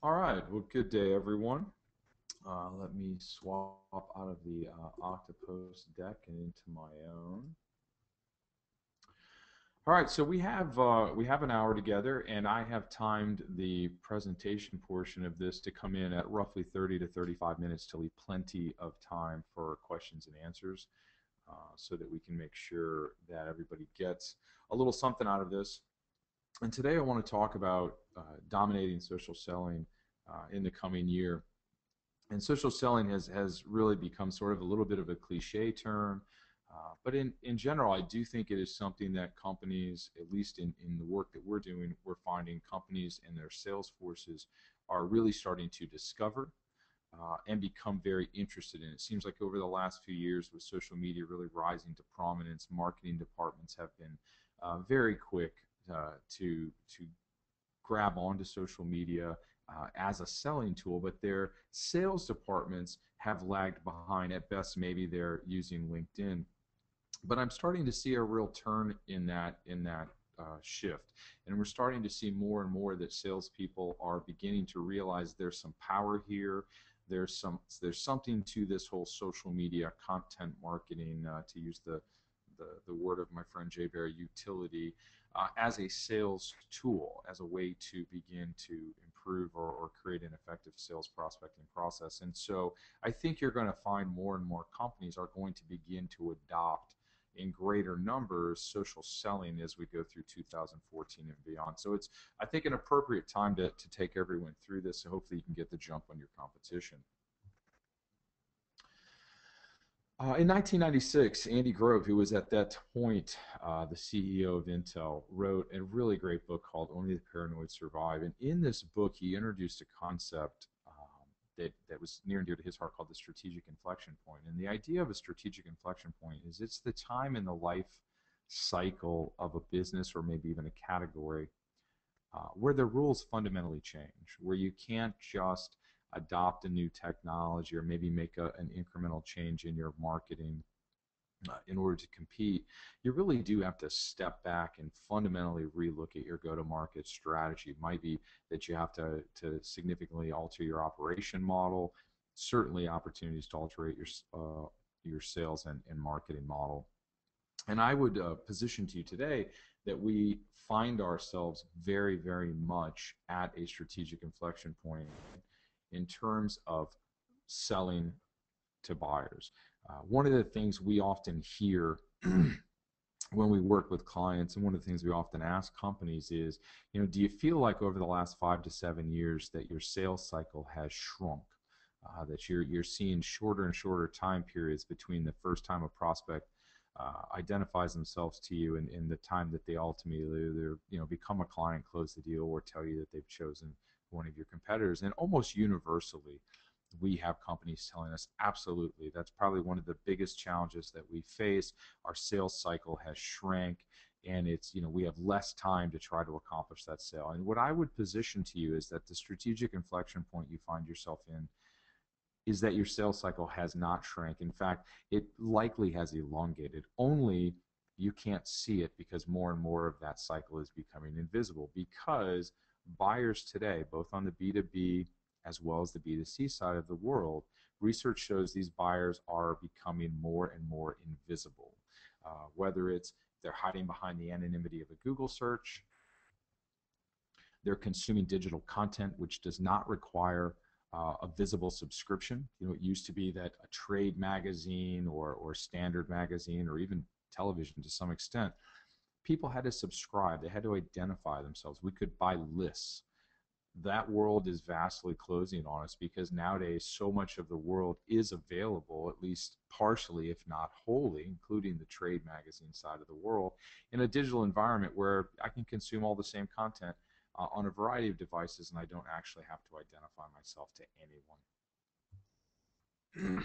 All right, well, good day, everyone. Let me swap out of the Octopost deck and into my own. All right, so we have an hour together, and I have timed the presentation portion of this to come in at roughly 30 to 35 minutes to leave plenty of time for questions and answers, so that we can make sure that everybody gets a little something out of this. And today I want to talk about dominating social selling in the coming year. And social selling has really become sort of a little bit of a cliche term, but in general, I do think it is something that companies, at least in the work that we're doing, we're finding companies and their sales forces are really starting to discover and become very interested in. It seems like over the last few years, with social media really rising to prominence, marketing departments have been very quick to grab onto social media as a selling tool, but their sales departments have lagged behind. At best, maybe they're using LinkedIn. But I'm starting to see a real turn in that shift, and we're starting to see more and more that salespeople are beginning to realize there's some power here. There's something to this whole social media content marketing, to use the word of my friend Jay Barry, utility, as a sales tool, as a way to begin to improve or create an effective sales prospecting process. And so I think you're going to find more and more companies are going to begin to adopt in greater numbers social selling as we go through 2014 and beyond. So it's, I think, an appropriate time to take everyone through this, so hopefully you can get the jump on your competition. In 1996, Andy Grove, who was at that point the CEO of Intel, wrote a really great book called Only the Paranoid Survive. And in this book, he introduced a concept that was near and dear to his heart called the strategic inflection point. And the idea of a strategic inflection point is it's the time in the life cycle of a business, or maybe even a category, where the rules fundamentally change, where you can't just adopt a new technology or maybe make an incremental change in your marketing in order to compete. You really do have to step back and fundamentally relook at your go-to-market strategy. It might be that you have to significantly alter your operation model, certainly opportunities to alter your sales and marketing model. And I would position to you today that we find ourselves very, very much at a strategic inflection point in terms of selling to buyers. One of the things we often hear when we work with clients, and one of the things we often ask companies is, do you feel like over the last 5 to 7 years that your sales cycle has shrunk? That you're seeing shorter and shorter time periods between the first time a prospect identifies themselves to you and the time that they ultimately either become a client, close the deal, or tell you that they've chosen one of your competitors. And almost universally, we have companies telling us, absolutely, that's probably one of the biggest challenges that we face. Our sales cycle has shrank, and it's, we have less time to try to accomplish that sale. And what I would position to you is that the strategic inflection point you find yourself in is that your sales cycle has not shrank. In fact, it likely has elongated. Only you can't see it because more and more of that cycle is becoming invisible, because buyers today, both on the B2B as well as the B2C side of the world, research shows these buyers are becoming more and more invisible. Whether it's they're hiding behind the anonymity of a Google search, they're consuming digital content which does not require a visible subscription. It used to be that a trade magazine or standard magazine, or even television to some extent, people had to subscribe. They had to identify themselves. We could buy lists. That world is vastly closing on us, because nowadays so much of the world is available, at least partially, if not wholly, including the trade magazine side of the world, in a digital environment where I can consume all the same content on a variety of devices, and I don't actually have to identify myself to anyone.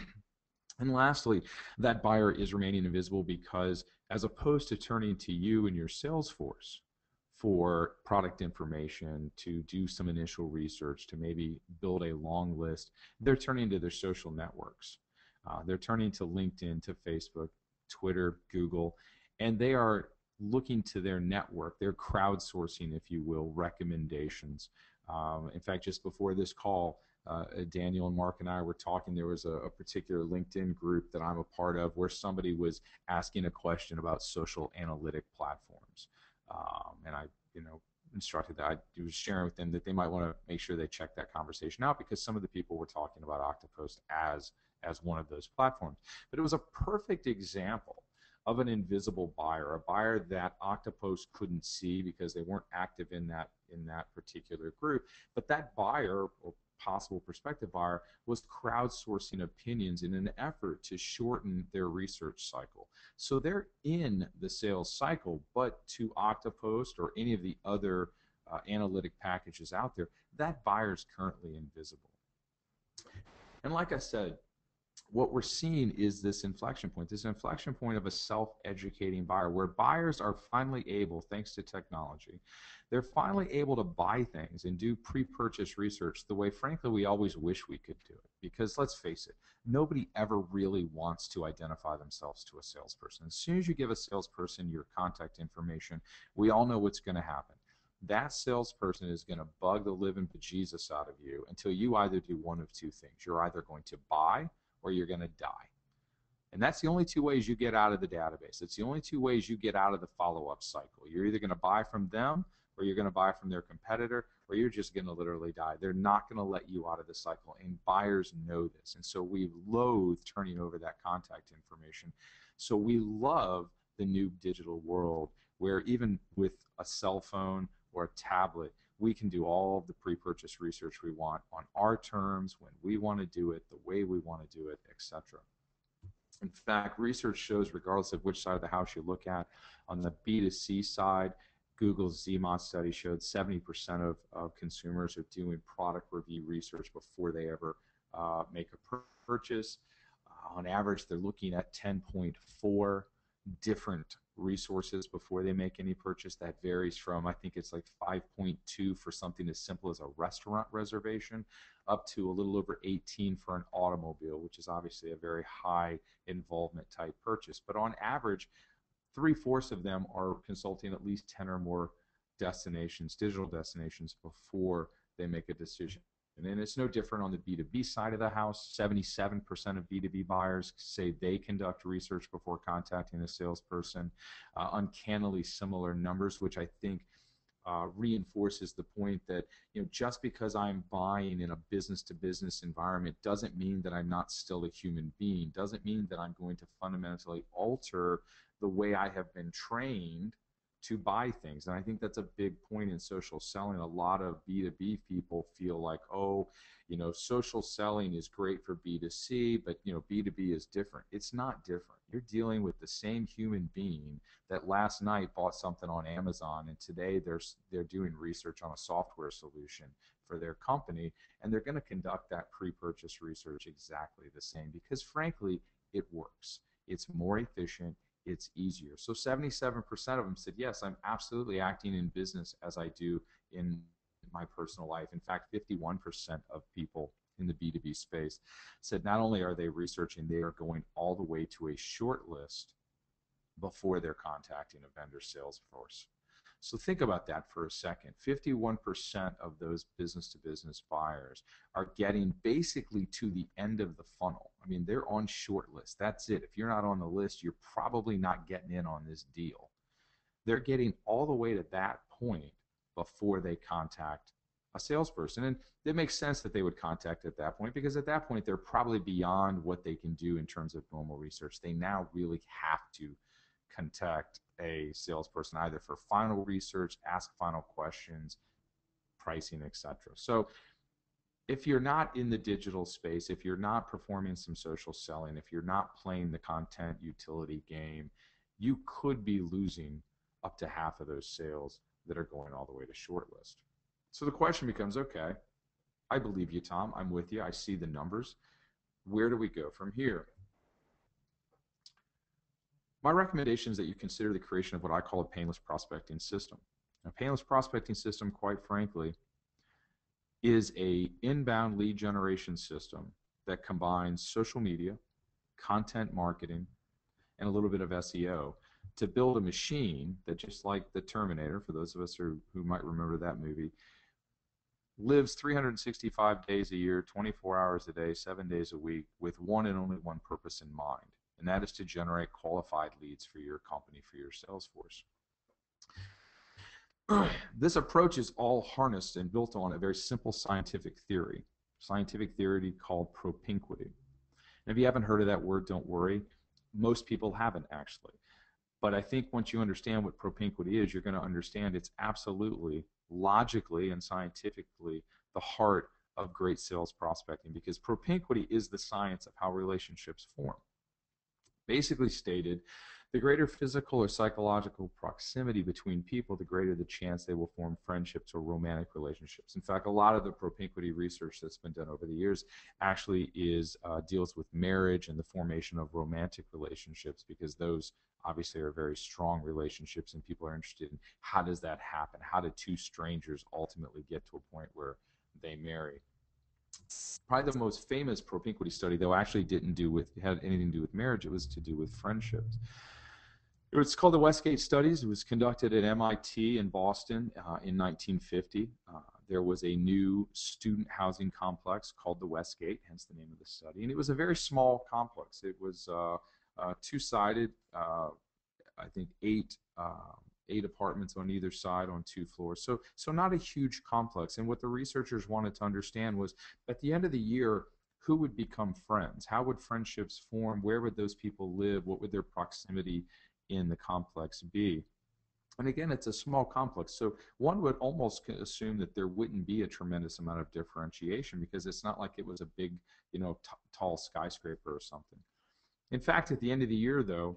And lastly, that buyer is remaining invisible because, as opposed to turning to you and your sales force for product information, to do some initial research, to maybe build a long list, they're turning to their social networks. They're turning to LinkedIn, to Facebook, Twitter, Google, and they are looking to their network. They're crowdsourcing, if you will, recommendations In fact, just before this call, Daniel and Mark and I were talking. There was a particular LinkedIn group that I'm a part of where somebody was asking a question about social analytic platforms, and I, instructed that I was sharing with them that they might want to make sure they check that conversation out because some of the people were talking about Oktopost as one of those platforms. But it was a perfect example of an invisible buyer, a buyer that Oktopost couldn't see because they weren't active in that particular group. But that buyer, or possible prospective buyer, was crowdsourcing opinions in an effort to shorten their research cycle. So they're in the sales cycle, but to Oktopost or any of the other analytic packages out there, that buyer is currently invisible. And like I said, what we're seeing is this inflection point of a self-educating buyer, where buyers are finally able, thanks to technology, they're finally able to buy things and do pre-purchase research the way, frankly, we always wish we could do it. Because let's face it, nobody ever really wants to identify themselves to a salesperson. As soon as you give a salesperson your contact information, we all know what's going to happen. That salesperson is going to bug the living bejesus out of you until you either do one of two things. You're either going to buy or you're going to die. And that's the only two ways you get out of the database. It's the only two ways you get out of the follow-up cycle. You're either going to buy from them, or you're going to buy from their competitor, or you're just going to literally die. They're not going to let you out of the cycle, and buyers know this. And so we loathe turning over that contact information. So we love the new digital world where even with a cell phone or a tablet, we can do all of the pre-purchase research we want on our terms, when we want to do it, the way we want to do it, etc. In fact, research shows, regardless of which side of the house you look at, on the B2C side, Google's ZMOS study showed 70% of consumers are doing product review research before they ever make a purchase. On average, they're looking at 10.4 different resources before they make any purchase. That varies from, I think it's like 5.2 for something as simple as a restaurant reservation, up to a little over 18 for an automobile, which is obviously a very high involvement type purchase. But on average, 3/4 of them are consulting at least 10 or more destinations, digital destinations, before they make a decision. And then it's no different on the B2B side of the house. 77% of B2B buyers say they conduct research before contacting a salesperson. Uncannily similar numbers, which I think reinforces the point that, just because I'm buying in a business-to-business environment doesn't mean that I'm not still a human being, doesn't mean that I'm going to fundamentally alter the way I have been trained to buy things. And I think that's a big point in social selling. A lot of B2B people feel like, social selling is great for B2C, but B2B is different. It's not different. You're dealing with the same human being that last night bought something on Amazon, and today they're doing research on a software solution for their company, and they're going to conduct that pre-purchase research exactly the same because, frankly, it works. It's more efficient. It's easier. So 77% of them said, yes, I'm absolutely acting in business as I do in my personal life. In fact, 51% of people in the B2B space said not only are they researching, they are going all the way to a short list before they're contacting a vendor sales force. So think about that for a second. 51% of those business-to-business buyers are getting basically to the end of the funnel. I mean, they're on short list. That's it. If you're not on the list, you're probably not getting in on this deal. They're getting all the way to that point before they contact a salesperson. And it makes sense that they would contact at that point, because at that point, they're probably beyond what they can do in terms of normal research. They now really have to contact a salesperson either for final research, ask final questions, pricing, etc. So if you're not in the digital space, if you're not performing some social selling, if you're not playing the content utility game, you could be losing up to half of those sales that are going all the way to shortlist. So the question becomes, okay, I believe you, Tom. I'm with you. I see the numbers. Where do we go from here? My recommendation is that you consider the creation of what I call a painless prospecting system. A painless prospecting system, quite frankly, is an inbound lead generation system that combines social media, content marketing, and a little bit of SEO to build a machine that, just like the Terminator, for those of us who might remember that movie, lives 365 days a year, 24 hours a day, 7 days a week, with one and only one purpose in mind, and that is to generate qualified leads for your company, for your sales force. This approach is all harnessed and built on a very simple scientific theory called propinquity. And if you haven't heard of that word, don't worry. Most people haven't, actually. But I think once you understand what propinquity is, you're going to understand it's absolutely, logically and scientifically the heart of great sales prospecting, because propinquity is the science of how relationships form. Basically stated, the greater physical or psychological proximity between people, the greater the chance they will form friendships or romantic relationships. In fact, a lot of the propinquity research that's been done over the years actually deals with marriage and the formation of romantic relationships, because those obviously are very strong relationships, and people are interested in how does that happen? How do two strangers ultimately get to a point where they marry? Probably the most famous propinquity study, though, actually had anything to do with marriage. It was to do with friendships. It's called the Westgate Studies. It was conducted at MIT in Boston in 1950. There was a new student housing complex called the Westgate, hence the name of the study. And it was a very small complex. It was two-sided, I think eight apartments on either side on 2 floors. So not a huge complex. And what the researchers wanted to understand was, at the end of the year, who would become friends? How would friendships form? Where would those people live? What would their proximity in the complex be? And again, it's a small complex, so one would almost assume that there wouldn't be a tremendous amount of differentiation, because it's not like it was a big, tall skyscraper or something. In fact, at the end of the year, though,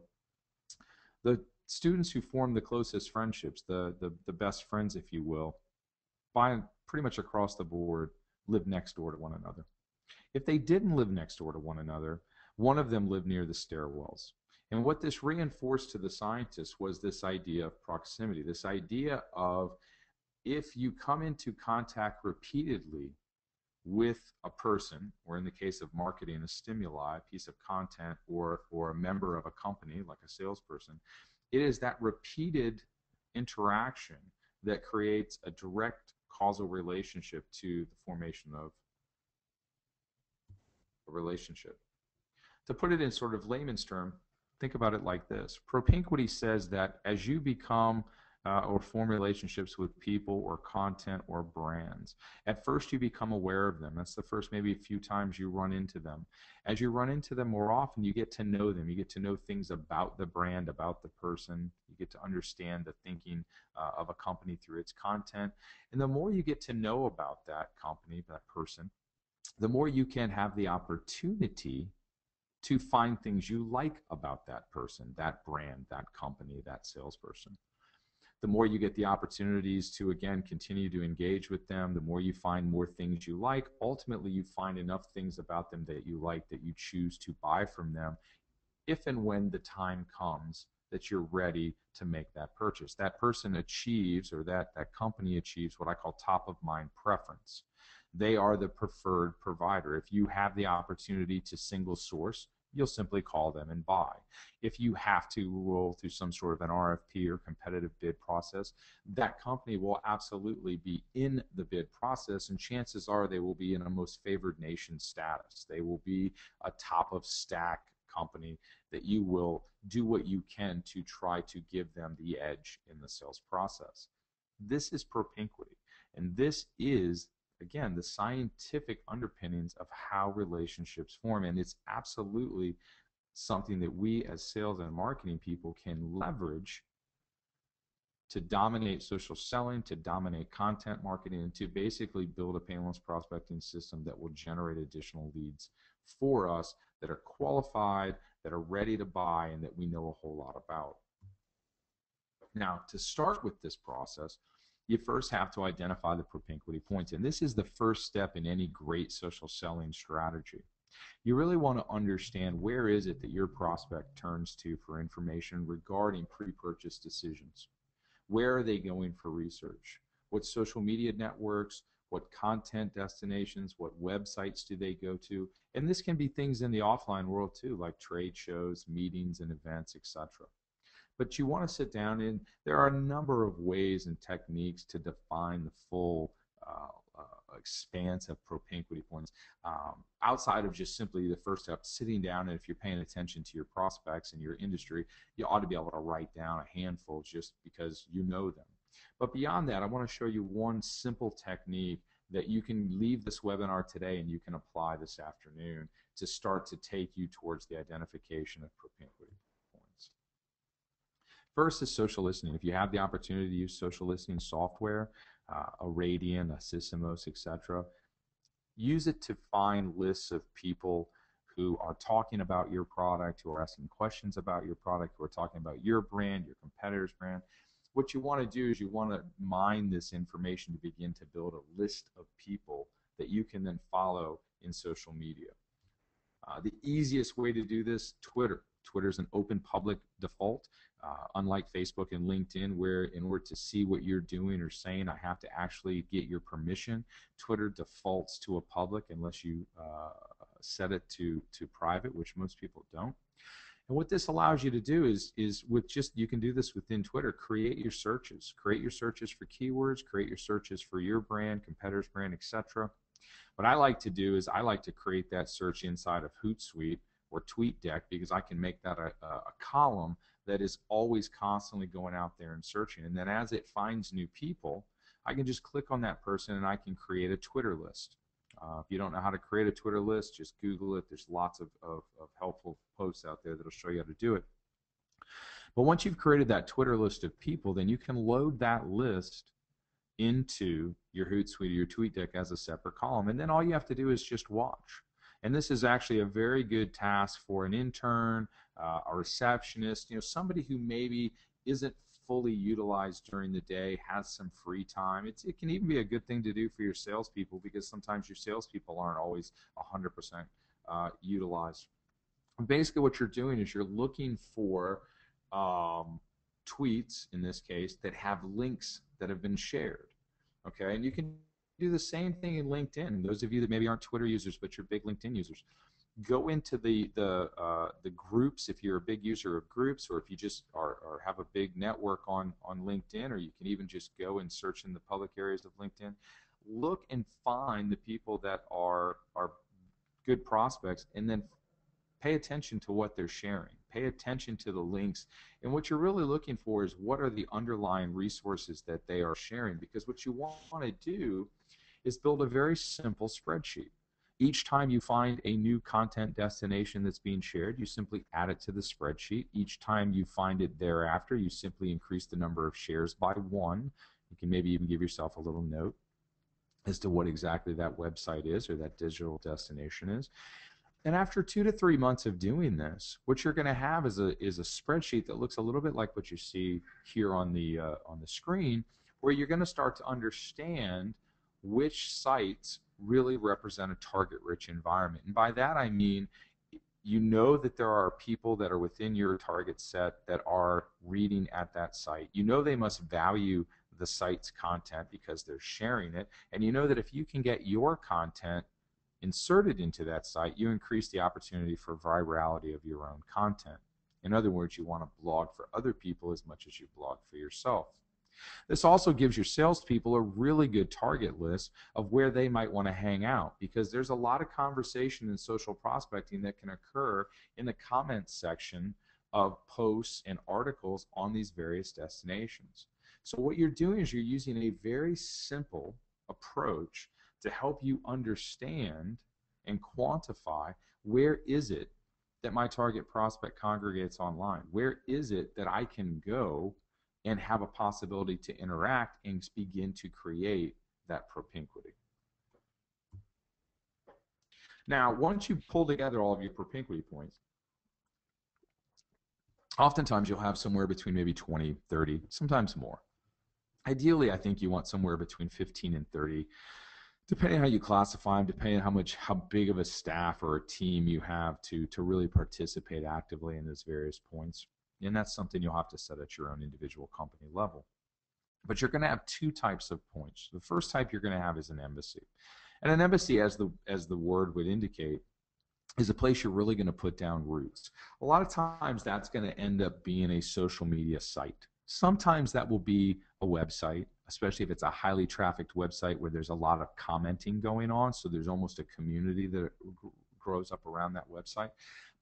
the students who form the closest friendships, the best friends, if you will, by pretty much across the board, live next door to one another. If they didn't live next door to one another, one of them lived near the stairwells. And what this reinforced to the scientists was this idea of proximity, this idea of, if you come into contact repeatedly with a person, or in the case of marketing, a stimuli, a piece of content, or a member of a company, like a salesperson, it is that repeated interaction that creates a direct causal relationship to the formation of a relationship. To put it in sort of layman's term, think about it like this. Propinquity says that as you become or form relationships with people or content or brands, at first you become aware of them. That's the first maybe a few times you run into them. As you run into them more often, you get to know them. You get to know things about the brand, about the person. You get to understand the thinking of a company through its content. And the more you get to know about that company, that person, the more you can have the opportunity to find things you like about that person, that brand, that company, that salesperson. The more you get the opportunities to, again, continue to engage with them, the more you find more things you like. Ultimately, you find enough things about them that you like that you choose to buy from them, if and when the time comes that you're ready to make that purchase. That person achieves, or that company achieves, what I call top of mind preference. They are the preferred provider. If you have the opportunity to single source, you'll simply call them and buy. If you have to roll through some sort of an RFP or competitive bid process, that company will absolutely be in the bid process, and chances are they will be in a most favored nation status. They will be a top of stack company that you will do what you can to try to give them the edge in the sales process. This is propinquity, and this is, again, the scientific underpinnings of how relationships form. And it's absolutely something that we as sales and marketing people can leverage to dominate social selling, to dominate content marketing, and to basically build a painless prospecting system that will generate additional leads for us that are qualified, that are ready to buy, and that we know a whole lot about. Now, to start with this process, you first have to identify the propinquity points, and this is the first step in any great social selling strategy. You really want to understand, where is it that your prospect turns to for information regarding pre-purchase decisions? Where are they going for research? What social media networks, what content destinations, what websites do they go to? And this can be things in the offline world too, like trade shows, meetings and events, etc. But you want to sit down, and there are a number of ways and techniques to define the full expanse of propinquity points. Outside of just simply the first step, sitting down, and if you're paying attention to your prospects and your industry, you ought to be able to write down a handful just because you know them. But beyond that, I want to show you one simple technique that you can leave this webinar today and you can apply this afternoon to start to take you towards the identification of propinquity points. First is social listening. If you have the opportunity to use social listening software, a Radian, a Sysomos, etc., use it to find lists of people who are talking about your product, who are asking questions about your product, who are talking about your brand, your competitor's brand. What you want to do is you want to mine this information to begin to build a list of people that you can then follow in social media. The easiest way to do this, Twitter. Twitter is an open public default, unlike Facebook and LinkedIn, where in order to see what you're doing or saying, I have to actually get your permission. Twitter defaults to a public unless you set it to private, which most people don't. And what this allows you to do is with just, you can do this within Twitter, create your searches. Create your searches for keywords, create your searches for your brand, competitor's brand, etc. What I like to do is I like to create that search inside of Hootsuite or TweetDeck, because I can make that a column that is always constantly going out there and searching. And then as it finds new people, I can just click on that person and I can create a Twitter list. If you don't know how to create a Twitter list, just Google it. There's lots of helpful posts out there that'll show you how to do it. But once you've created that Twitter list of people, then you can load that list into your Hootsuite or your TweetDeck as a separate column. And then all you have to do is just watch. And this is actually a very good task for an intern, a receptionist, somebody who maybe isn't fully utilized during the day, has some free time. It can even be a good thing to do for your salespeople, because sometimes your salespeople aren't always 100% utilized. Basically what you're doing is you're looking for tweets, in this case, that have links that have been shared. Okay, and you can do the same thing in LinkedIn. Those of you that maybe aren't Twitter users but you're big LinkedIn users, go into the groups if you're a big user of groups, or if you just are have a big network on LinkedIn, or you can even just go and search in the public areas of LinkedIn. Look and find the people that are good prospects, and then pay attention to what they're sharing. Pay attention to the links, and what you're really looking for is what are the underlying resources that they are sharing, because what you want to do is build a very simple spreadsheet. Each time you find a new content destination that's being shared, you simply add it to the spreadsheet. Each time you find it thereafter, you simply increase the number of shares by 1. You can maybe even give yourself a little note as to what exactly that website is or that digital destination is. And after 2 to 3 months of doing this, what you're going to have is a spreadsheet that looks a little bit like what you see here on the screen, where you're going to start to understand which sites really represent a target-rich environment. And by that I mean, you know that there are people that are within your target set that are reading at that site. You know they must value the site's content because they're sharing it, and you know that if you can get your content inserted into that site, you increase the opportunity for virality of your own content. In other words, you want to blog for other people as much as you blog for yourself. This also gives your salespeople a really good target list of where they might want to hang out, because there's a lot of conversation in social prospecting that can occur in the comments section of posts and articles on these various destinations. So what you're doing is you're using a very simple approach to help you understand and quantify where is it that my target prospect congregates online. Where is it that I can go and have a possibility to interact and begin to create that propinquity. Now, once you pull together all of your propinquity points, oftentimes you'll have somewhere between maybe 20, 30, sometimes more. Ideally, I think you want somewhere between 15 and 30, depending on how you classify them, depending on how big of a staff or a team you have to really participate actively in those various points. And that's something you'll have to set at your own individual company level. But you're going to have 2 types of points. The first type you're going to have is an embassy. And an embassy, as the word would indicate, is a place you're really going to put down roots. A lot of times that's going to end up being a social media site. Sometimes that will be a website. especially if it's a highly trafficked website where there's a lot of commenting going on. So there's almost a community that grows up around that website.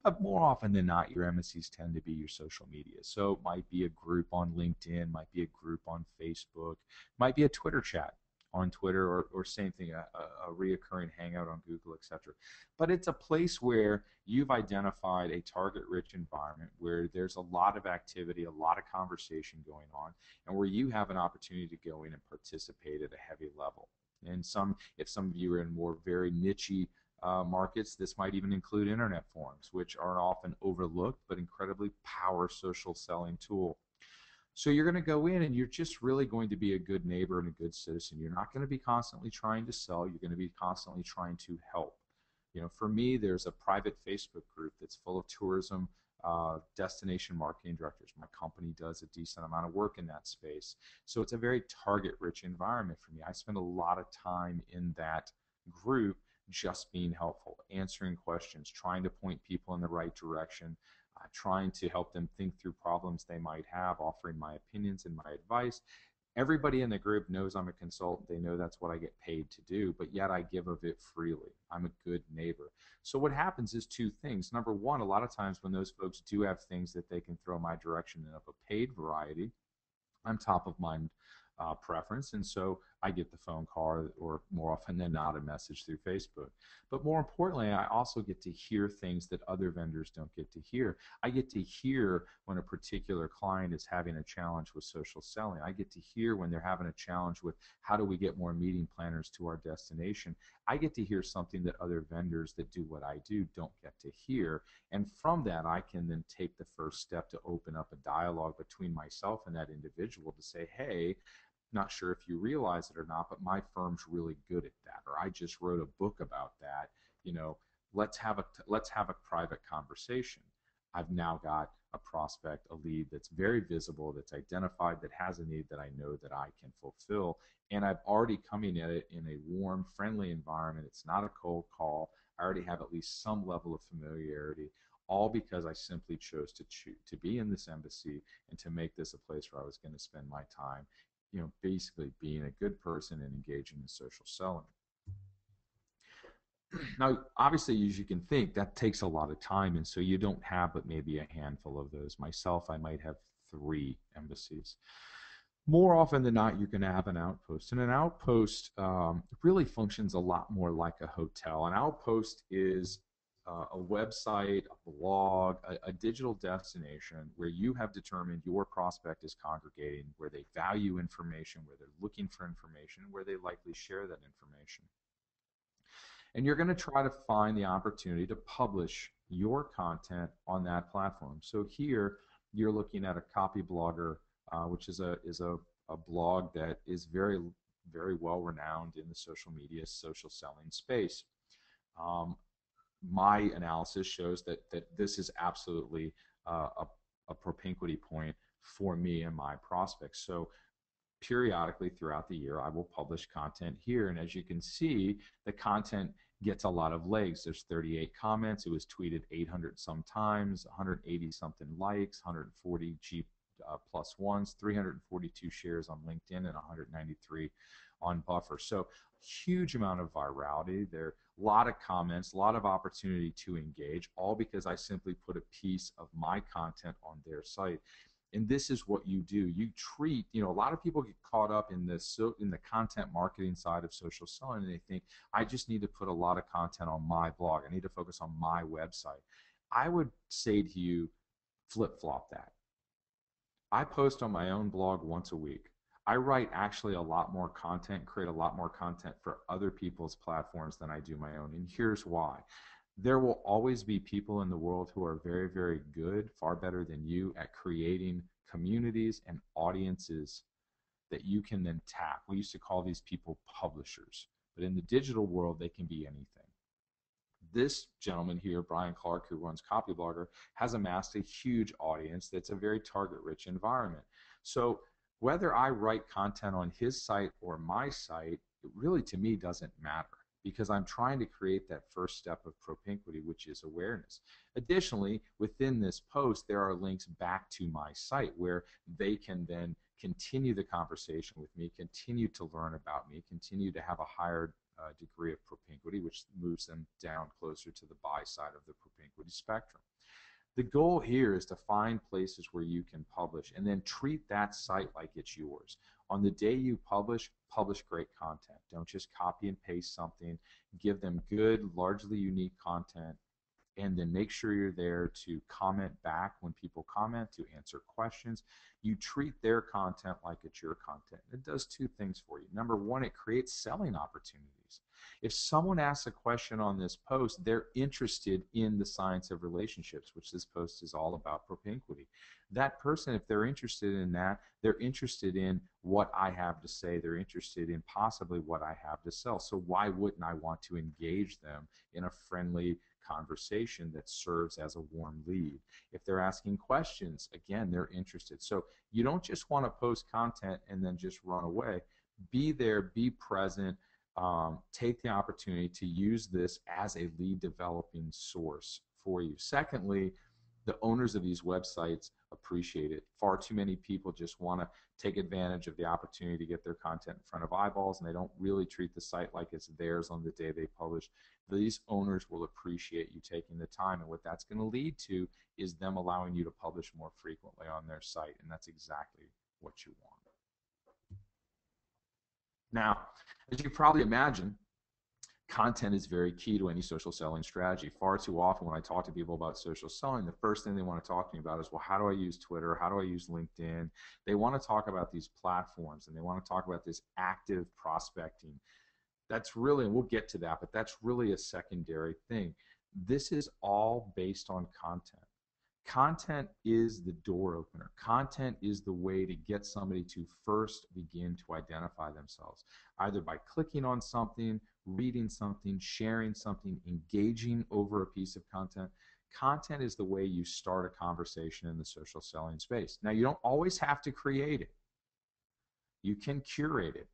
But more often than not, your MSCs tend to be your social media. So it might be a group on LinkedIn, might be a group on Facebook, might be a Twitter chat on Twitter, or same thing, a reoccurring hangout on Google, etc. But it's a place where you've identified a target-rich environment where there's a lot of activity, a lot of conversation going on, and where you have an opportunity to go in and participate at a heavy level. And if some of you are in more very niche markets, this might even include internet forums, which are often overlooked but incredibly powerful social selling tool. So you're going to go in and you're just really going to be a good neighbor and a good citizen. You're not going to be constantly trying to sell. You're going to be constantly trying to help. For me, there's a private Facebook group that's full of tourism destination marketing directors. My company does a decent amount of work in that space. So it's a very target-rich environment for me. I spend a lot of time in that group just being helpful, answering questions, trying to point people in the right direction, trying to help them think through problems they might have, offering my opinions and my advice. Everybody in the group knows I'm a consultant. They know that's what I get paid to do, but yet I give of it freely. I'm a good neighbor. So what happens is two things. Number one, a lot of times when those folks do have things that they can throw my direction of a paid variety, I'm top of mind preference, and so I get the phone call, or more often than not, a message through Facebook. But more importantly, I also get to hear things that other vendors don't get to hear. I get to hear when a particular client is having a challenge with social selling. I get to hear when they're having a challenge with how do we get more meeting planners to our destination. I get to hear something that other vendors that do what I do don't get to hear. And from that, I can then take the first step to open up a dialogue between myself and that individual to say, hey, not sure if you realize it or not, but my firm's really good at that, or I just wrote a book about that. Let's have a private conversation. I've now got a prospect, a lead that's very visible, that's identified, that has a need that I know that I can fulfill, and I've already coming at it in a warm, friendly environment. It's not a cold call. I already have at least some level of familiarity, all because I simply chose to be in this embassy and to make this a place where I was going to spend my time, basically being a good person and engaging in social selling. Now, obviously, as you can think, that takes a lot of time, and so you don't have but maybe a handful of those. Myself, I might have 3 embassies. More often than not, you're going to have an outpost, and an outpost really functions a lot more like a hotel. An outpost is a website, a blog, a digital destination where you have determined your prospect is congregating, where they value information, where they're looking for information, where they likely share that information. And you're going to try to find the opportunity to publish your content on that platform. So here you're looking at a copy blogger, which is a blog that is very, very well renowned in the social media, social selling space. My analysis shows that this is absolutely a propinquity point for me and my prospects. So periodically throughout the year, I will publish content here. And as you can see, the content gets a lot of legs. There's 38 comments. It was tweeted 800 some times, 180 something likes, 140 G plus ones, 342 shares on LinkedIn, and 193 on Buffer. So huge amount of virality. There are a lot of comments, a lot of opportunity to engage, all because I simply put a piece of my content on their site. And this is what you do. You treat, a lot of people get caught up in this, in the content marketing side of social selling, and they think, I just need to put a lot of content on my blog. I need to focus on my website. I would say to you, flip-flop that. I post on my own blog once a week. I write actually a lot more content, create a lot more content for other people's platforms than I do my own. And here's why. There will always be people in the world who are very, very good, far better than you, at creating communities and audiences that you can then tap. We used to call these people publishers, but in the digital world, they can be anything. This gentleman here, Brian Clark, who runs Copyblogger, has amassed a huge audience that's a very target-rich environment. So whether I write content on his site or my site, it really, to me, doesn't matter, because I'm trying to create that first step of propinquity, which is awareness. Additionally, within this post, there are links back to my site where they can then continue the conversation with me, continue to learn about me, continue to have a higher degree of propinquity, which moves them down closer to the buy side of the propinquity spectrum. The goal here is to find places where you can publish and then treat that site like it's yours. On the day you publish great content. Don't just copy and paste something. Give them good, largely unique content, and then make sure you're there to comment back when people comment, to answer questions. You treat their content like it's your content. It does two things for you. Number one, it creates selling opportunities. If someone asks a question on this post, they're interested in the science of relationships, which this post is all about, propinquity. That person, if they're interested in that, they're interested in what I have to say. They're interested in possibly what I have to sell. So why wouldn't I want to engage them in a friendly conversation that serves as a warm lead? If they're asking questions, again, they're interested. So you don't just want to post content and then just run away. Be there, be present, take the opportunity to use this as a lead developing source for you. Secondly, the owners of these websites appreciate it. Far too many people just want to take advantage of the opportunity to get their content in front of eyeballs, and they don't really treat the site like it's theirs on the day they publish. These owners will appreciate you taking the time, and what that's going to lead to is them allowing you to publish more frequently on their site, and that's exactly what you want. Now, as you probably imagine, content is very key to any social selling strategy. Far too often when I talk to people about social selling, the first thing they want to talk to me about is, well, how do I use Twitter? How do I use LinkedIn? They want to talk about these platforms, and they want to talk about this active prospecting. That's really, and we'll get to that, but that's really a secondary thing. This is all based on content. Content is the door opener. Content is the way to get somebody to first begin to identify themselves, either by clicking on something, reading something, sharing something, engaging over a piece of content. Content is the way you start a conversation in the social selling space. Now, you don't always have to create it. You can curate it.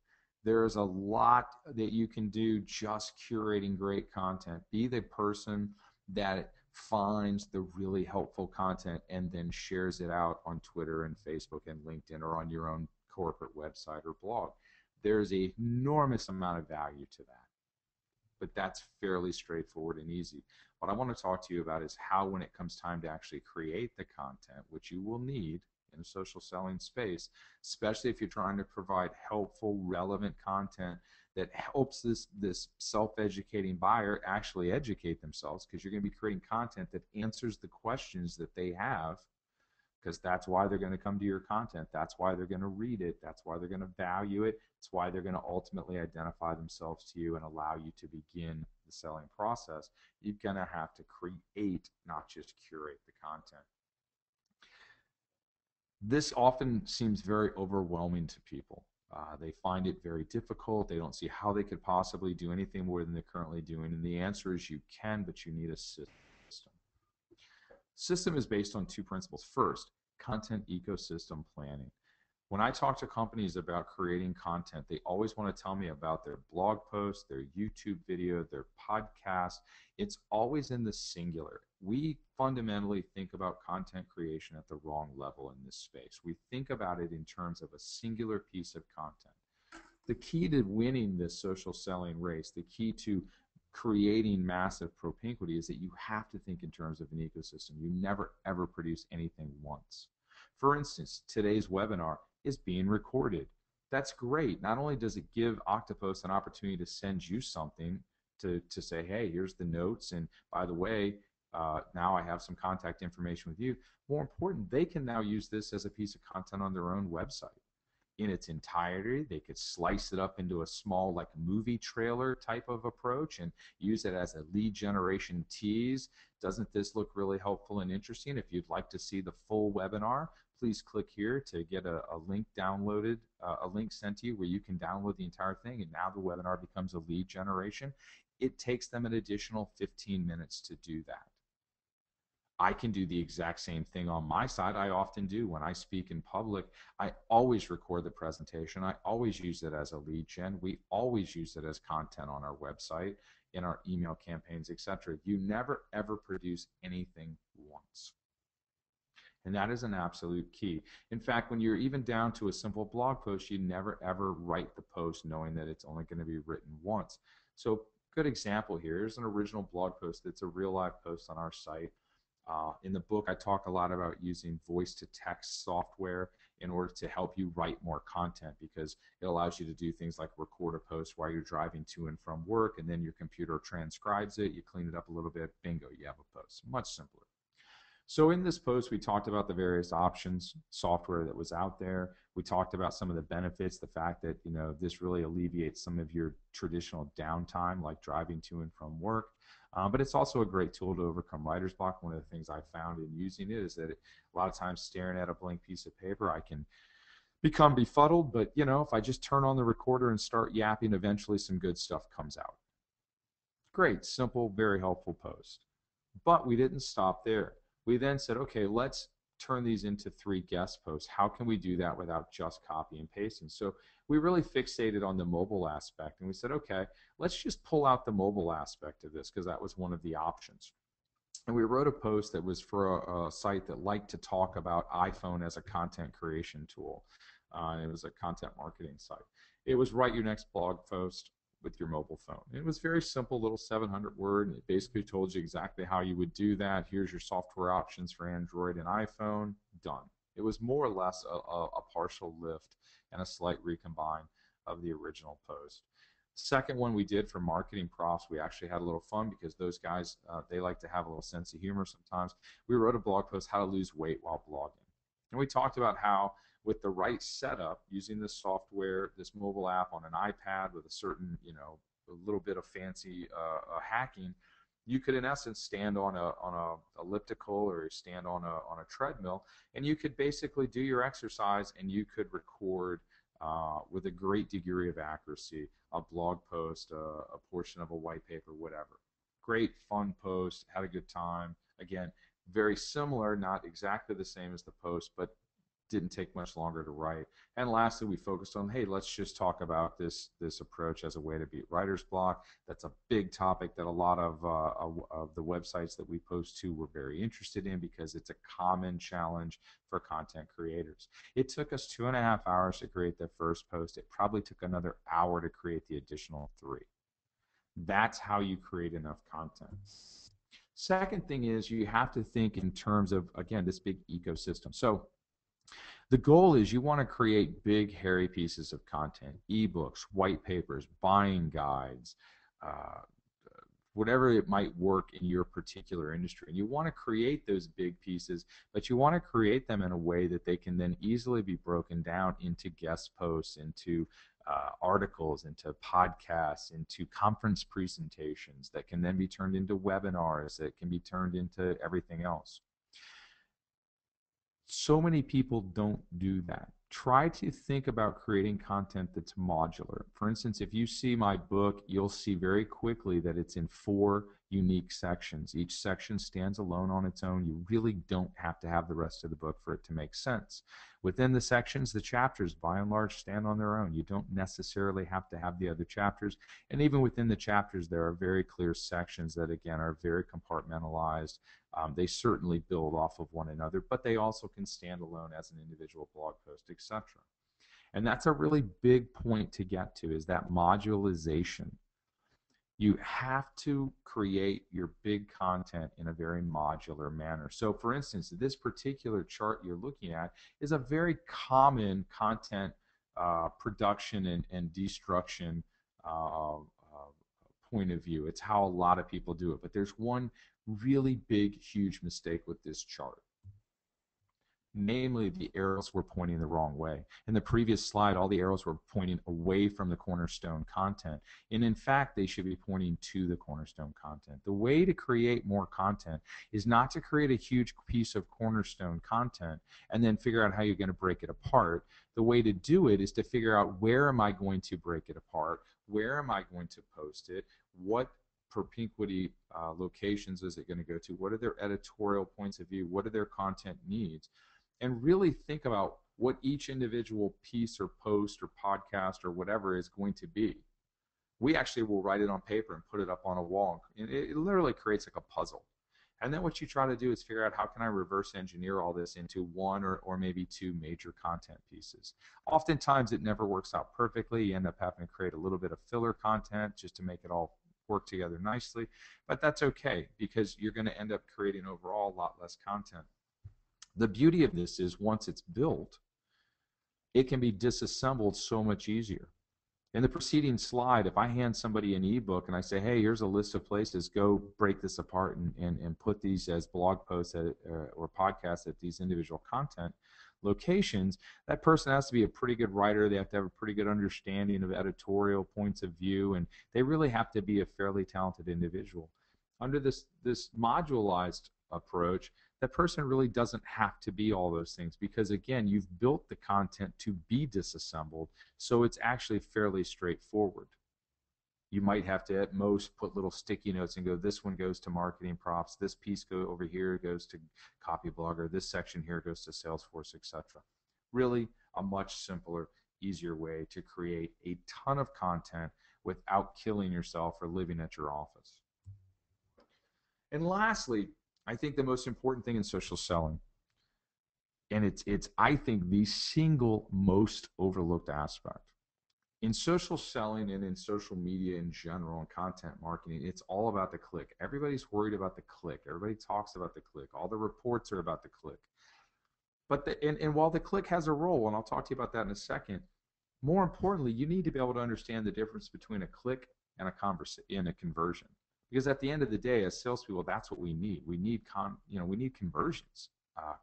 There's a lot that you can do just curating great content. Be the person that finds the really helpful content and then shares it out on Twitter and Facebook and LinkedIn or on your own corporate website or blog. There's an enormous amount of value to that, but that's fairly straightforward and easy. What I want to talk to you about is how, when it comes time to actually create the content, which you will need in a social selling space, especially if you're trying to provide helpful, relevant content that helps this self-educating buyer actually educate themselves, because you're going to be creating content that answers the questions that they have, because that's why they're going to come to your content. That's why they're going to read it. That's why they're going to value it. It's why they're going to ultimately identify themselves to you and allow you to begin the selling process. You're going to have to create, not just curate the content. This often seems very overwhelming to people. They find it very difficult. They don't see how they could possibly do anything more than they're currently doing. And the answer is you can, but you need a system. System is based on two principles. First, content ecosystem planning. When I talk to companies about creating content, they always want to tell me about their blog post, their YouTube video, their podcast. It's always in the singular. We fundamentally think about content creation at the wrong level in this space. We think about it in terms of a singular piece of content. The key to winning this social selling race, the key to creating massive propinquity, is that you have to think in terms of an ecosystem. You never ever produce anything once. For instance, today's webinar is being recorded. That's great. Not only does it give Oktopost an opportunity to send you something to say, hey, here's the notes, and by the way, now I have some contact information with you. More important, they can now use this as a piece of content on their own website in its entirety. They could slice it up into a small, like, movie trailer type of approach and use it as a lead generation tease. Doesn't this look really helpful and interesting? If you'd like to see the full webinar, please click here to get a link downloaded, a link sent to you where you can download the entire thing, and now the webinar becomes a lead generation. It takes them an additional 15 minutes to do that. I can do the exact same thing on my side. I often do when I speak in public. I always record the presentation. I always use it as a lead gen. We always use it as content on our website, in our email campaigns, etc. You never ever produce anything once. And that is an absolute key. In fact, when you're even down to a simple blog post, you never ever write the post knowing that it's only going to be written once. So, good example here. Here's an original blog post that's a real live post on our site. In the book, I talk a lot about using voice to text software in order to help you write more content, because it allows you to do things like record a post while you're driving to and from work, and then your computer transcribes it, you clean it up a little bit, bingo, you have a post. Much simpler. So in this post, we talked about the various options, software that was out there. We talked about some of the benefits, the fact that, this really alleviates some of your traditional downtime, like driving to and from work. But it's also a great tool to overcome writer's block. One of the things I found in using it is that a lot of times staring at a blank piece of paper, I can become befuddled. But, if I just turn on the recorder and start yapping, eventually some good stuff comes out. Great, simple, very helpful post. But we didn't stop there. We then said, okay, let's turn these into 3 guest posts. How can we do that without just copy and pasting? So we really fixated on the mobile aspect, and we said, okay, let's just pull out the mobile aspect of this, because that was one of the options. And we wrote a post that was for a site that liked to talk about iPhone as a content creation tool. It was a content marketing site. It was write your next blog post with your mobile phone. It was very simple, little 700 word, and it basically told you exactly how you would do that. Here's your software options for Android and iPhone. Done. It was more or less a partial lift and a slight recombine of the original post. Second one we did for marketing profs, we actually had a little fun, because those guys, they like to have a little sense of humor sometimes. We wrote a blog post, how to lose weight while blogging. And we talked about how, with the right setup, using this software, this mobile app on an iPad with a certain, a little bit of fancy hacking, you could in essence stand on a elliptical, or stand on a treadmill, and you could basically do your exercise, and you could record with a great degree of accuracy a blog post, a portion of a white paper, whatever. Great fun post, had a good time. Again, very similar, not exactly the same as the post, but didn't take much longer to write. And lastly, we focused on, hey, let's just talk about this approach as a way to beat writer's block. That's a big topic that a lot of the websites that we post to were very interested in, because it's a common challenge for content creators. It took us 2.5 hours to create the first post. It probably took another hour to create the additional 3. That's how you create enough content. Second thing is, you have to think in terms of, again, this big ecosystem. So the goal is, you want to create big, hairy pieces of content, ebooks, white papers, buying guides, whatever it might work in your particular industry. And you want to create those big pieces, but you want to create them in a way that they can then easily be broken down into guest posts, into articles, into podcasts, into conference presentations that can then be turned into webinars, that can be turned into everything else. So many people don't do that. Try to think about creating content that's modular. For instance, if you see my book, you'll see very quickly that it's in 4 unique sections. Each section stands alone on its own. You really don't have to have the rest of the book for it to make sense. Within the sections, the chapters, by and large, stand on their own. You don't necessarily have to have the other chapters. And even within the chapters, there are very clear sections that, again, are very compartmentalized. They certainly build off of one another, but they also can stand alone as an individual blog post, etc. And that's a really big point to get to, is that modularization. You have to create your big content in a very modular manner. So for instance, this particular chart you're looking at is a very common content production and destruction point of view. It's how a lot of people do it. But there's one really big, huge mistake with this chart. Namely, the arrows were pointing the wrong way. In the previous slide, all the arrows were pointing away from the cornerstone content. And in fact, they should be pointing to the cornerstone content. The way to create more content is not to create a huge piece of cornerstone content and then figure out how you're going to break it apart. The way to do it is to figure out, where am I going to break it apart? Where am I going to post it? What Propinquity locations is it going to go to? What are their editorial points of view? What are their content needs? And really think about what each individual piece or post or podcast or whatever is going to be. We actually will write it on paper and put it up on a wall. And it literally creates like a puzzle. And then what you try to do is figure out how can I reverse engineer all this into one or maybe two major content pieces. Oftentimes it never works out perfectly. You end up having to create a little bit of filler content just to make it all work together nicely. But that's okay, because you're going to end up creating overall a lot less content. The beauty of this is once it's built, it can be disassembled so much easier. In the preceding slide, if I hand somebody an ebook and I say, hey, here's a list of places, go break this apart and put these as blog posts or podcasts at these individual content locations, that person has to be a pretty good writer. They have to have a pretty good understanding of editorial points of view, and they really have to be a fairly talented individual. Under this modularized approach, that person really doesn't have to be all those things, because again, you've built the content to be disassembled, so it's actually fairly straightforward. You might have to at most put little sticky notes and go, this one goes to marketing props, this piece over here goes to Copyblogger, this section here goes to Salesforce, etc. Really a much simpler, easier way to create a ton of content without killing yourself or living at your office. And lastly, I think the most important thing in social selling, and it's I think the single most overlooked aspect in social selling and in social media in general and content marketing, it's all about the click. Everybody's worried about the click. Everybody talks about the click. All the reports are about the click. But and while the click has a role, and I'll talk to you about that in a second, more importantly, you need to be able to understand the difference between a click and a conversion. Because at the end of the day, as salespeople, that's what we need. We need we need conversions.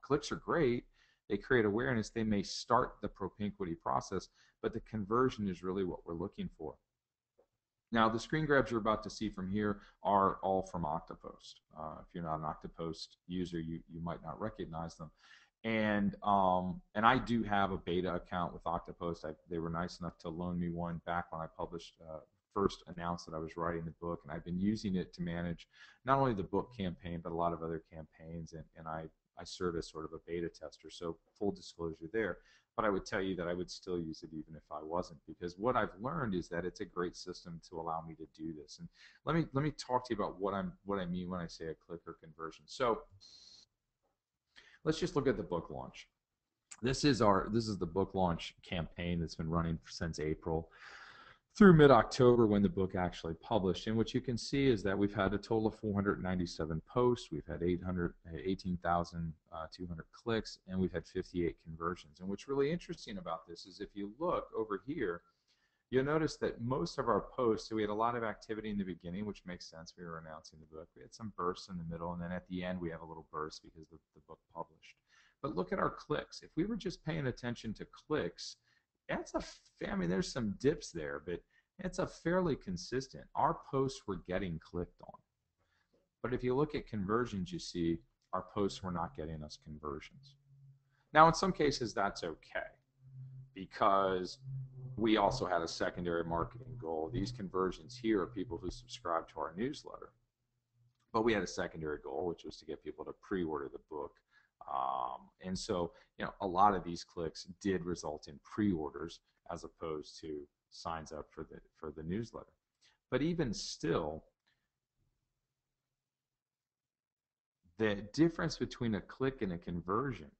Clicks are great. They create awareness. They may start the propinquity process, but the conversion is really what we're looking for. Now, the screen grabs you're about to see from here are all from Oktopost. If you're not an Oktopost user, you might not recognize them. And I do have a beta account with Oktopost. They were nice enough to loan me one back when I first announced that I was writing the book, and I've been using it to manage not only the book campaign but a lot of other campaigns, and I serve as sort of a beta tester, so full disclosure there. But I would tell you that I would still use it even if I wasn't, because what I've learned is that it's a great system to allow me to do this. And let me talk to you about what I mean when I say a click or conversion. So let's just look at the book launch. This is the book launch campaign that's been running since April through mid-October when the book actually published. And what you can see is that we've had a total of 497 posts, we've had 18,200 clicks, and we've had 58 conversions. And what's really interesting about this is if you look over here, you'll notice that most of our posts, so we had a lot of activity in the beginning, which makes sense. We were announcing the book. We had some bursts in the middle, and then at the end we have a little burst because the book published. But look at our clicks. If we were just paying attention to clicks, there's some dips there, but it's a fairly consistent. Our posts were getting clicked on. But if you look at conversions, you see our posts were not getting us conversions. Now, in some cases, that's okay, because we also had a secondary marketing goal. These conversions here are people who subscribe to our newsletter. But we had a secondary goal, which was to get people to pre-order the book. And so, a lot of these clicks did result in pre-orders as opposed to signs up for the newsletter. But even still, the difference between a click and a conversion,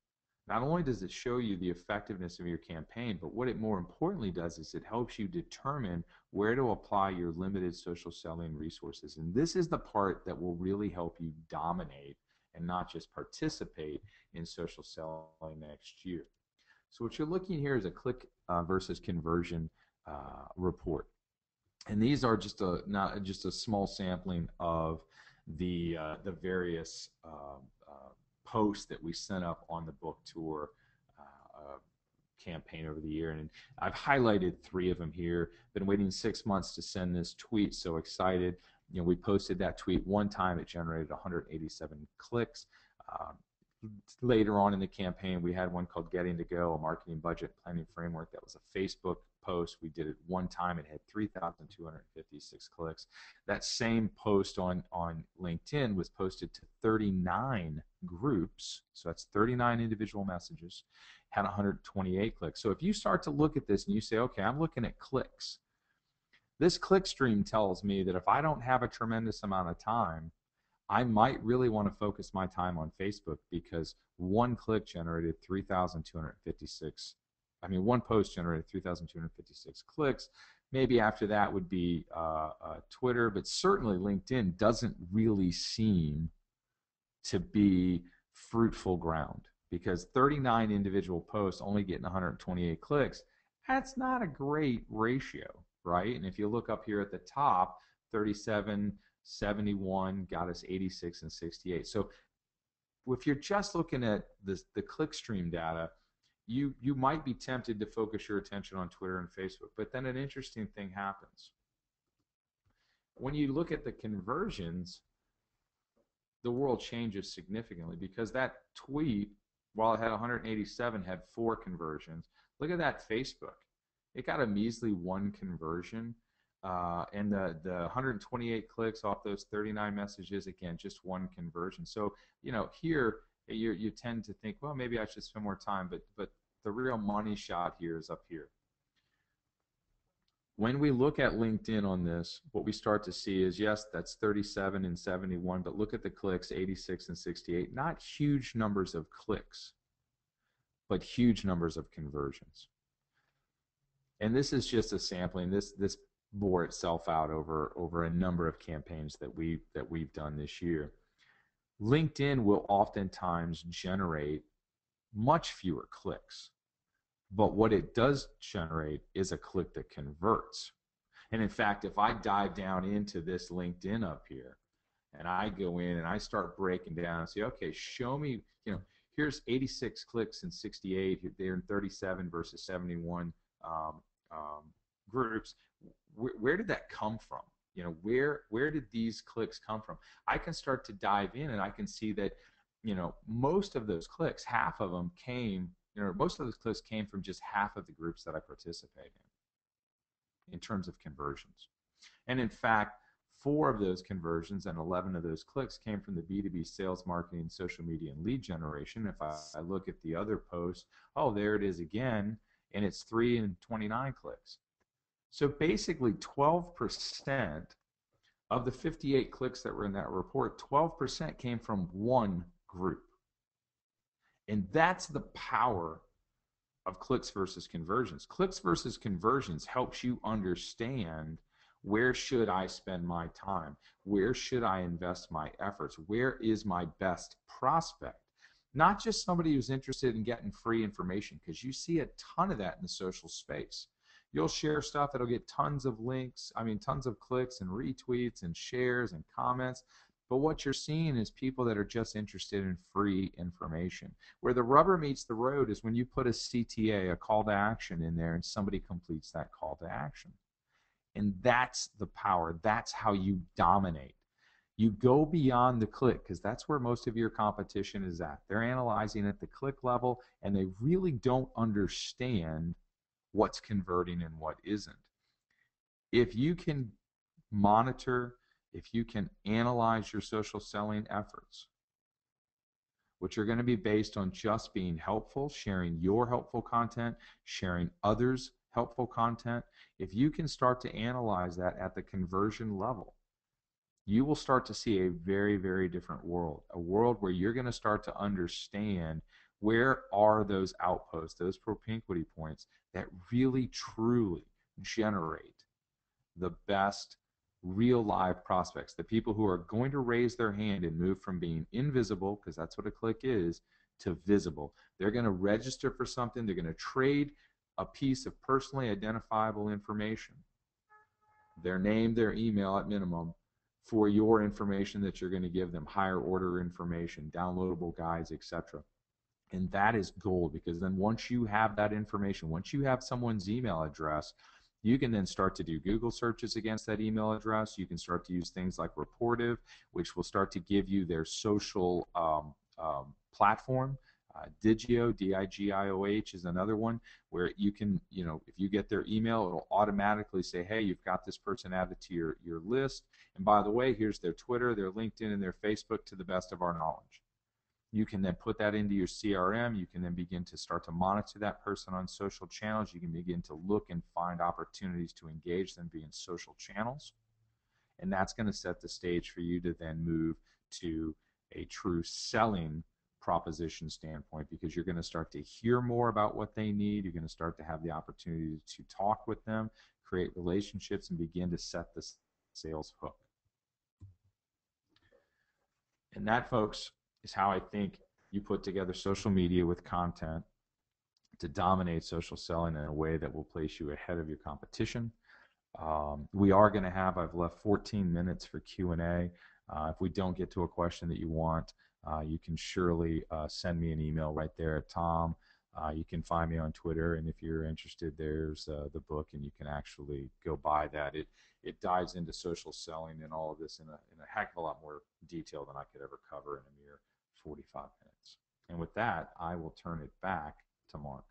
not only does it show you the effectiveness of your campaign, but what it more importantly does is it helps you determine where to apply your limited social selling resources. And this is the part that will really help you dominate and not just participate in social selling next year. So what you're looking here is a click versus conversion report, and these are just a small sampling of the various posts that we sent up on the book tour campaign over the year. And I've highlighted 3 of them here. Been waiting 6 months to send this tweet, so excited. We posted that tweet one time. It generated 187 clicks. Later on in the campaign, we had one called Getting to Go, a marketing budget planning framework. That was a Facebook post. We did it one time. It had 3,256 clicks. That same post on LinkedIn was posted to 39 groups. So that's 39 individual messages, had 128 clicks. So if you start to look at this and you say, okay, I'm looking at clicks, this click stream tells me that if I don't have a tremendous amount of time, I might really want to focus my time on Facebook because one click generated 3,256. One post generated 3,256 clicks. Maybe after that would be Twitter, but certainly LinkedIn doesn't really seem to be fruitful ground because 39 individual posts only getting 128 clicks, that's not a great ratio, right? And if you look up here at the top, 37, 71 got us 86 and 68. So if you're just looking at the clickstream data, you might be tempted to focus your attention on Twitter and Facebook. But then an interesting thing happens. When you look at the conversions, the world changes significantly because that tweet, while it had 187, had 4 conversions. Look at that Facebook. It got a measly 1 conversion. And the 128 clicks off those 39 messages, again, just 1 conversion. So, here you tend to think, well, maybe I should spend more time, but the real money shot here is up here. When we look at LinkedIn on this, what we start to see is, yes, that's 37 and 71, but look at the clicks, 86 and 68. Not huge numbers of clicks, but huge numbers of conversions. And this is just a sampling. This bore itself out over a number of campaigns that we've done this year. LinkedIn will oftentimes generate much fewer clicks, but what it does generate is a click that converts. And in fact, if I dive down into this LinkedIn up here and I go in and I start breaking down and say, okay, show me, here's 86 clicks and 68, they're in 37 versus 71 groups. Where did that come from? Where did these clicks come from? I can start to dive in and I can see that, most of those clicks, half of them came, most of those clicks came from just half of the groups that I participate in terms of conversions. And in fact, 4 of those conversions and 11 of those clicks came from the B2B sales, marketing, social media, and lead generation. If I look at the other posts, oh, there it is again, and it's 3 and 29 clicks. So basically 12% of the 58 clicks that were in that report, 12% came from one group. And that's the power of clicks versus conversions. Clicks versus conversions helps you understand, where should I spend my time? Where should I invest my efforts? Where is my best prospect? Not just somebody who's interested in getting free information, because you see a ton of that in the social space. You'll share stuff that'll get tons of links, tons of clicks and retweets and shares and comments. But what you're seeing is people that are just interested in free information. Where the rubber meets the road is when you put a CTA, a call to action, in there and somebody completes that call to action. And that's the power. That's how you dominate. You go beyond the click, because that's where most of your competition is at. They're analyzing at the click level, and they really don't understand what's converting and what isn't. If you can monitor, if you can analyze your social selling efforts, which are going to be based on just being helpful, sharing your helpful content, sharing others' helpful content, if you can start to analyze that at the conversion level, you will start to see a very, very different world, a world where you're going to start to understand, where are those outposts, those propinquity points that really, truly generate the best real live prospects, the people who are going to raise their hand and move from being invisible, because that's what a click is, to visible. They're going to register for something. They're going to trade a piece of personally identifiable information, their name, their email at minimum, for your information that you're going to give them, higher order information, downloadable guides, etc. And that is gold, because then once you have that information, once you have someone's email address, you can then start to do Google searches against that email address. You can start to use things like Reportive, which will start to give you their social platform. Digio, D-I-G-I-O-H, is another one where you can, if you get their email, it'll automatically say, hey, you've got this person added to your list. And by the way, here's their Twitter, their LinkedIn, and their Facebook to the best of our knowledge. You can then put that into your CRM. You can then begin to start to monitor that person on social channels. You can begin to look and find opportunities to engage them via social channels. And that's going to set the stage for you to then move to a true selling proposition standpoint, because you're going to start to hear more about what they need. You're going to start to have the opportunity to talk with them, create relationships, and begin to set the sales hook. And that, folks, is how I think you put together social media with content to dominate social selling in a way that will place you ahead of your competition. We are going to have, I've left 14 minutes for Q&A. If we don't get to a question that you want, you can surely send me an email right there at Tom. You can find me on Twitter, and if you're interested, there's the book, and you can actually go buy that. It dives into social selling and all of this in a heck of a lot more detail than I could ever cover in a mere 45 minutes. And with that, I will turn it back to Mark.